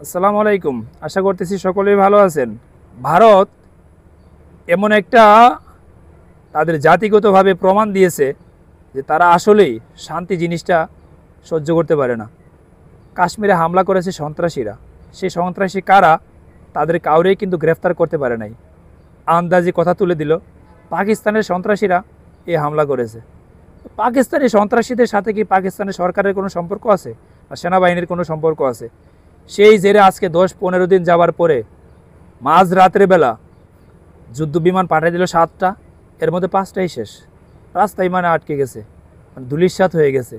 আসসালামু আলাইকুম। আশা করতেছি সকলেই ভালো আছেন। ভারত এমন একটা তাদের জাতিগতভাবে প্রমাণ দিয়েছে যে তারা আসলেই শান্তি জিনিসটা সহ্য করতে পারে না। কাশ্মীরে হামলা করেছে সন্ত্রাসীরা, সেই সন্ত্রাসী কারা তাদের কাউরেই কিন্তু গ্রেফতার করতে পারে নাই। আন্দাজি কথা তুলে দিল পাকিস্তানের সন্ত্রাসীরা এই হামলা করেছে। পাকিস্তানি সন্ত্রাসীদের সাথে কি পাকিস্তানের সরকারের কোনো সম্পর্ক আছে বা সেনাবাহিনীর কোনো সম্পর্ক আছে? সেই জেরে আজকে 10-15 দিন যাওয়ার পরে মাঝ রাত্রে বেলা যুদ্ধ বিমান পাঠিয়ে দিল 7টা, এর মধ্যে 5টাই শেষ। রাস্তায় মানে আটকে গেছে, মানে ধূলিসাৎ হয়ে গেছে,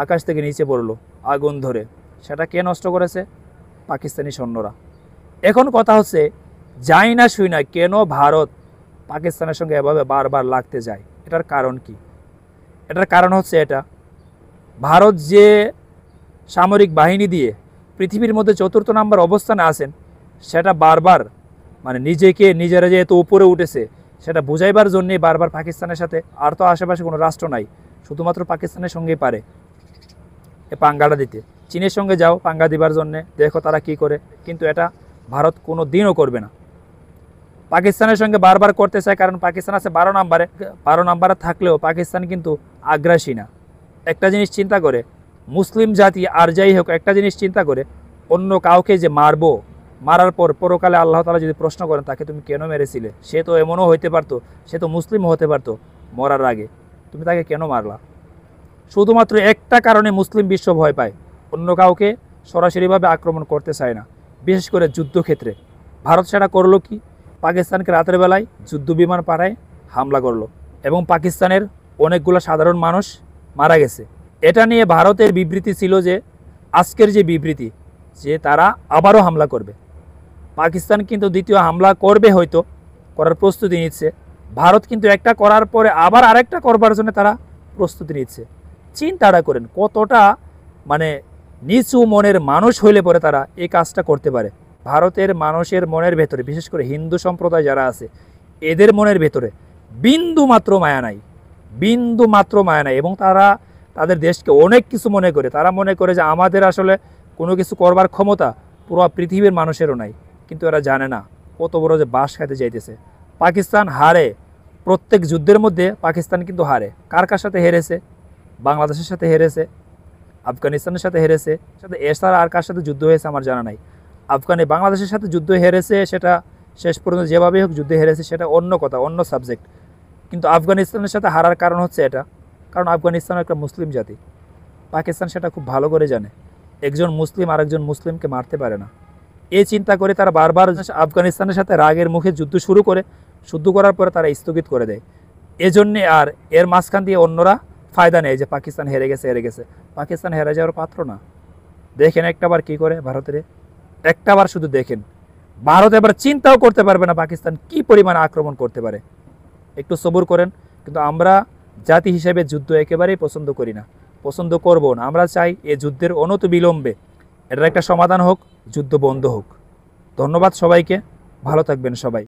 আকাশ থেকে নিচে পড়লো আগুন ধরে। সেটা কে নষ্ট করেছে? পাকিস্তানি সৈন্যরা। এখন কথা হচ্ছে, যাই না শুই না কেন ভারত পাকিস্তানের সঙ্গে এভাবে বারবার লাগতে যায়? এটার কারণ কি? এটার কারণ হচ্ছে এটা, ভারত যে সামরিক বাহিনী দিয়ে পৃথিবীর মধ্যে 4র্থ নাম্বার অবস্থানে আছেন, সেটা বারবার মানে নিজেরা যে এত উপরে উঠেছে সেটা বুঝাইবার জন্যে বারবার পাকিস্তানের সাথে, আর তো আশেপাশে কোনো রাষ্ট্র নাই, শুধুমাত্র পাকিস্তানের সঙ্গেই পারে এ পাঙ্গাটা দিতে। চীনের সঙ্গে যাও পাঙ্গা দিবার জন্যে, দেখো তারা কি করে, কিন্তু এটা ভারত কোনো দিনও করবে না। পাকিস্তানের সঙ্গে বারবার করতে চায় কারণ পাকিস্তান আছে 12 নাম্বারে থাকলেও পাকিস্তান কিন্তু আগ্রাসী না। একটা জিনিস চিন্তা করে মুসলিম জাতি, আর যাই হোক, একটা জিনিস চিন্তা করে, অন্য কাউকে যে মারবো, মারার পর পরকালে আল্লাহ তাআলা যদি প্রশ্ন করেন তাকে তুমি কেন মেরেছিলে, সে তো এমনও হইতে পারতো, সে তো মুসলিম হতে পারতো মরার আগে, তুমি তাকে কেন মারলা? শুধুমাত্র একটা কারণে মুসলিম বিশ্ব ভয় পায়, অন্য কাউকে সরাসরিভাবে আক্রমণ করতে চায় না, বিশেষ করে যুদ্ধক্ষেত্রে। ভারত সেটা করলো কি? পাকিস্তানকে রাতের বেলায় যুদ্ধ বিমান পাঠায় হামলা করলো এবং পাকিস্তানের অনেকগুলো সাধারণ মানুষ মারা গেছে। এটা নিয়ে ভারতের বিবৃতি ছিল যে, আজকের যে বিবৃতি, যে তারা আবারও হামলা করবে। পাকিস্তান কিন্তু দ্বিতীয় হামলা করবে, হয়তো করার প্রস্তুতি নিচ্ছে। ভারত কিন্তু একটা করার পরে আবার আরেকটা করবার জন্য তারা প্রস্তুতি নিচ্ছে। চিন্তাটা করেন কতটা মানে নিচু মনের মানুষ হইলে পরে তারা এই কাজটা করতে পারে। ভারতের মানুষের মনের ভেতরে, বিশেষ করে হিন্দু সম্প্রদায় যারা আছে, এদের মনের ভেতরে বিন্দু মাত্র মায়া নাই, বিন্দু মাত্র মায়া নাই। এবং তারা তাদের দেশকে অনেক কিছু মনে করে, তারা মনে করে যে আমাদের আসলে কোনো কিছু করবার ক্ষমতা পুরো পৃথিবীর মানুষেরও নাই। কিন্তু এরা জানে না কত বড় যে বাস খাইতে যাইতেছে। পাকিস্তান হারে, প্রত্যেক যুদ্ধের মধ্যে পাকিস্তান কিন্তু হারে। কার কার সাথে হেরেছে? বাংলাদেশের সাথে হেরেছে, আফগানিস্তানের সাথে হেরেছে, সাথে এছাড়া আর কার সাথে যুদ্ধ হয়েছে আমার জানা নাই। বাংলাদেশের সাথে যুদ্ধ হেরেছে, সেটা শেষ পর্যন্ত যেভাবেই হোক যুদ্ধে হেরেছে, সেটা অন্য কথা, অন্য সাবজেক্ট। কিন্তু আফগানিস্তানের সাথে হারার কারণ হচ্ছে এটা, কারণ আফগানিস্তান একটা মুসলিম জাতি। পাকিস্তান সেটা খুব ভালো করে জানে, একজন মুসলিম আরেকজন মুসলিমকে মারতে পারে না। এই চিন্তা করে তারা বারবার আফগানিস্তানের সাথে রাগের মুখে যুদ্ধ শুরু করে, যুদ্ধ করার পরে তারা স্থগিত করে দেয়। এজন্যে আর এর মাঝখান দিয়ে অন্যরা ফায়দা নেয় যে পাকিস্তান হেরে গেছে। পাকিস্তান হেরে যাওয়ার পাত্র না। দেখেন একটাবার কি করে ভারতের, একটাবার শুধু দেখেন। ভারত এবার চিন্তাও করতে পারবে না পাকিস্তান কি পরিমাণে আক্রমণ করতে পারে। একটু সবুর করেন। কিন্তু আমরা জাতি হিসেবে যুদ্ধ একেবারেই পছন্দ করি না, পছন্দ করব না। আমরা চাই এই যুদ্ধের অনতিবিলম্বে এটার একটা সমাধান হোক, যুদ্ধ বন্ধ হোক। ধন্যবাদ সবাইকে, ভালো থাকবেন সবাই।